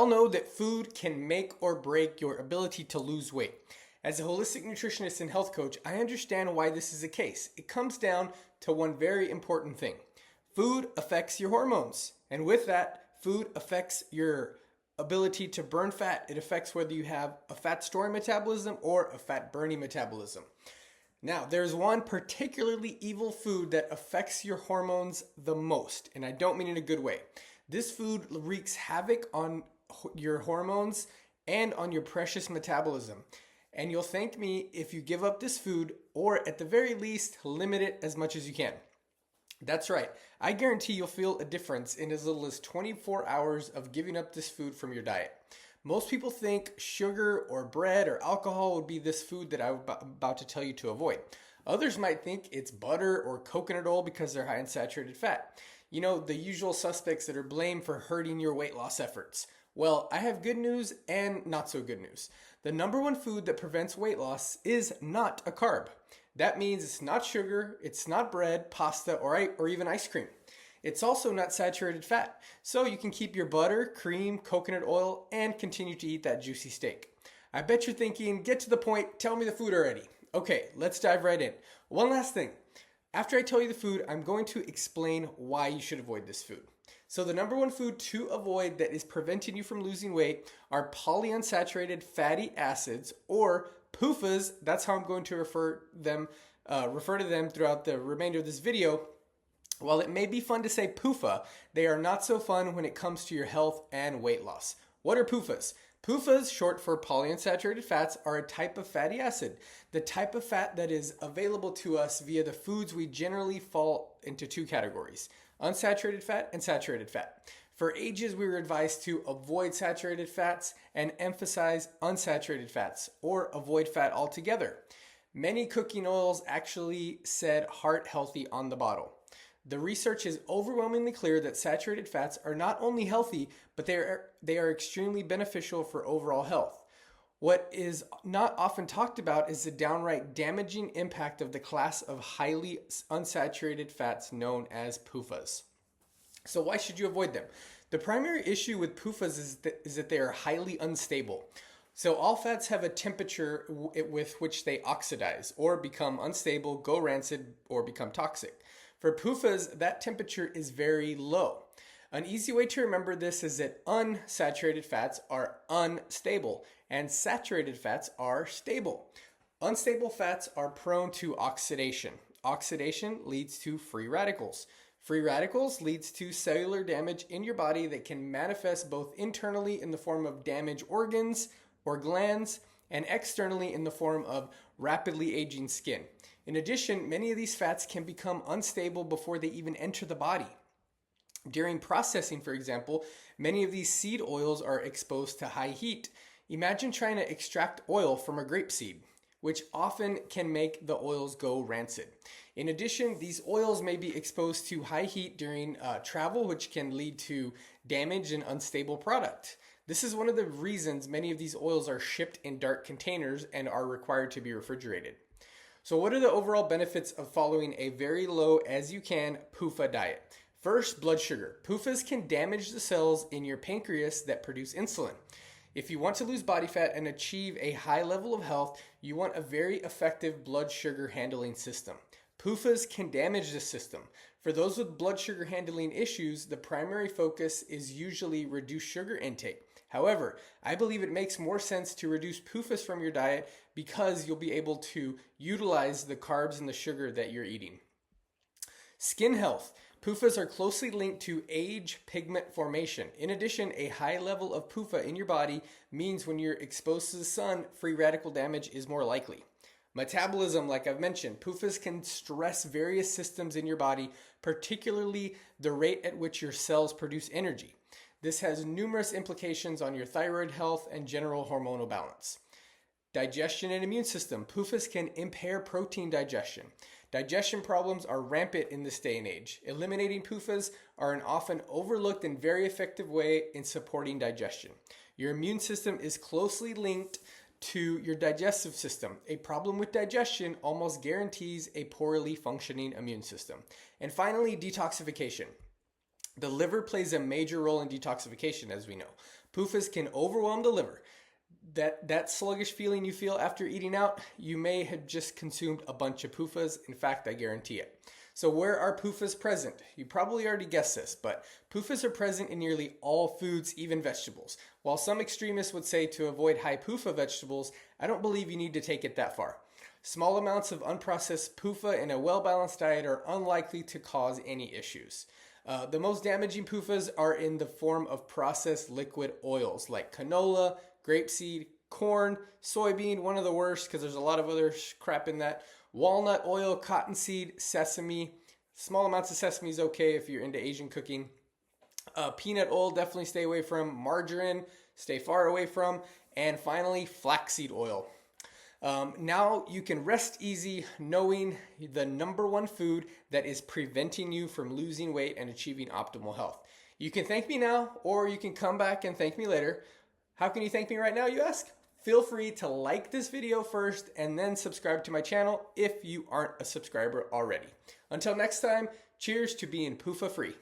all know that food can make or break your ability to lose weight. As a holistic nutritionist and health coach, I understand why this is the case. It comes down to one very important thing. Food affects your hormones. And with that, food affects your ability to burn fat. It affects whether you have a fat storing metabolism or a fat burning metabolism. Now, there's one particularly evil food that affects your hormones the most, and I don't mean in a good way. This food wreaks havoc on your hormones and on your precious metabolism. And you'll thank me if you give up this food, or at the very least, limit it as much as you can. That's right. I guarantee you'll feel a difference in as little as 24 hours of giving up this food from your diet. Most people think sugar or bread or alcohol would be this food that I'm about to tell you to avoid. Others might think it's butter or coconut oil because they're high in saturated fat. You know, the usual suspects that are blamed for hurting your weight loss efforts. Well, I have good news and not so good news. The number one food that prevents weight loss is not a carb. That means it's not sugar, it's not bread, pasta, or even ice cream. It's also not saturated fat, so you can keep your butter, cream, coconut oil, and continue to eat that juicy steak. I bet you're thinking, get to the point, tell me the food already. Okay, let's dive right in. One last thing. After I tell you the food, I'm going to explain why you should avoid this food. So the number one food to avoid that is preventing you from losing weight are polyunsaturated fatty acids, or PUFAs. That's how I'm going to refer to them throughout the remainder of this video. While it may be fun to say PUFA, they are not so fun when it comes to your health and weight loss. What are PUFAs? PUFAs, short for polyunsaturated fats, are a type of fatty acid, the type of fat that is available to us via the foods we generally fall into two categories: unsaturated fat and saturated fat. For ages, we were advised to avoid saturated fats and emphasize unsaturated fats, or avoid fat altogether. Many cooking oils actually said heart healthy on the bottle. The research is overwhelmingly clear that saturated fats are not only healthy, but they are extremely beneficial for overall health. What is not often talked about is the downright damaging impact of the class of highly unsaturated fats known as PUFAs. So why should you avoid them? The primary issue with PUFAs is that they are highly unstable. So all fats have a temperature with which they oxidize or become unstable, go rancid, or become toxic. For PUFAs, that temperature is very low. An easy way to remember this is that unsaturated fats are unstable and saturated fats are stable. Unstable fats are prone to oxidation. Oxidation leads to free radicals. Free radicals leads to cellular damage in your body that can manifest both internally in the form of damaged organs or glands, and externally in the form of rapidly aging skin. In addition, many of these fats can become unstable before they even enter the body. During processing, for example, many of these seed oils are exposed to high heat. Imagine trying to extract oil from a grapeseed, which often can make the oils go rancid. In addition, these oils may be exposed to high heat during travel, which can lead to damage and unstable product. This is one of the reasons many of these oils are shipped in dark containers and are required to be refrigerated. So what are the overall benefits of following a very low as you can PUFA diet? First, blood sugar. PUFAs can damage the cells in your pancreas that produce insulin. If you want to lose body fat and achieve a high level of health, you want a very effective blood sugar handling system. PUFAs can damage this system. For those with blood sugar handling issues, the primary focus is usually reduced sugar intake. However, I believe it makes more sense to reduce PUFAs from your diet because you'll be able to utilize the carbs and the sugar that you're eating. Skin health. PUFAs are closely linked to age pigment formation. In addition, a high level of PUFA in your body means when you're exposed to the sun, free radical damage is more likely. Metabolism, like I've mentioned, PUFAs can stress various systems in your body, particularly the rate at which your cells produce energy. This has numerous implications on your thyroid health and general hormonal balance. Digestion and immune system. PUFAs can impair protein digestion. Digestion problems are rampant in this day and age. Eliminating PUFAs are an often overlooked and very effective way in supporting digestion. Your immune system is closely linked to your digestive system. A problem with digestion almost guarantees a poorly functioning immune system. And finally, detoxification. The liver plays a major role in detoxification, as we know. PUFAs can overwhelm the liver. That sluggish feeling you feel after eating out, you may have just consumed a bunch of PUFAs. In fact, I guarantee it. So where are PUFAs present? You probably already guessed this, but PUFAs are present in nearly all foods, even vegetables. While some extremists would say to avoid high PUFA vegetables, I don't believe you need to take it that far. Small amounts of unprocessed PUFA in a well-balanced diet are unlikely to cause any issues. The most damaging PUFAs are in the form of processed liquid oils like canola, grapeseed, corn, soybean, one of the worst because there's a lot of other crap in that, walnut oil, cottonseed, sesame. Small amounts of sesame is okay if you're into Asian cooking. Peanut oil, definitely stay away from. Margarine, stay far away from. And finally, flaxseed oil. Now you can rest easy knowing the number one food that is preventing you from losing weight and achieving optimal health. You can thank me now, or you can come back and thank me later. How can you thank me right now, you ask? Feel free to like this video first and then subscribe to my channel if you aren't a subscriber already. Until next time, cheers to being PUFA free.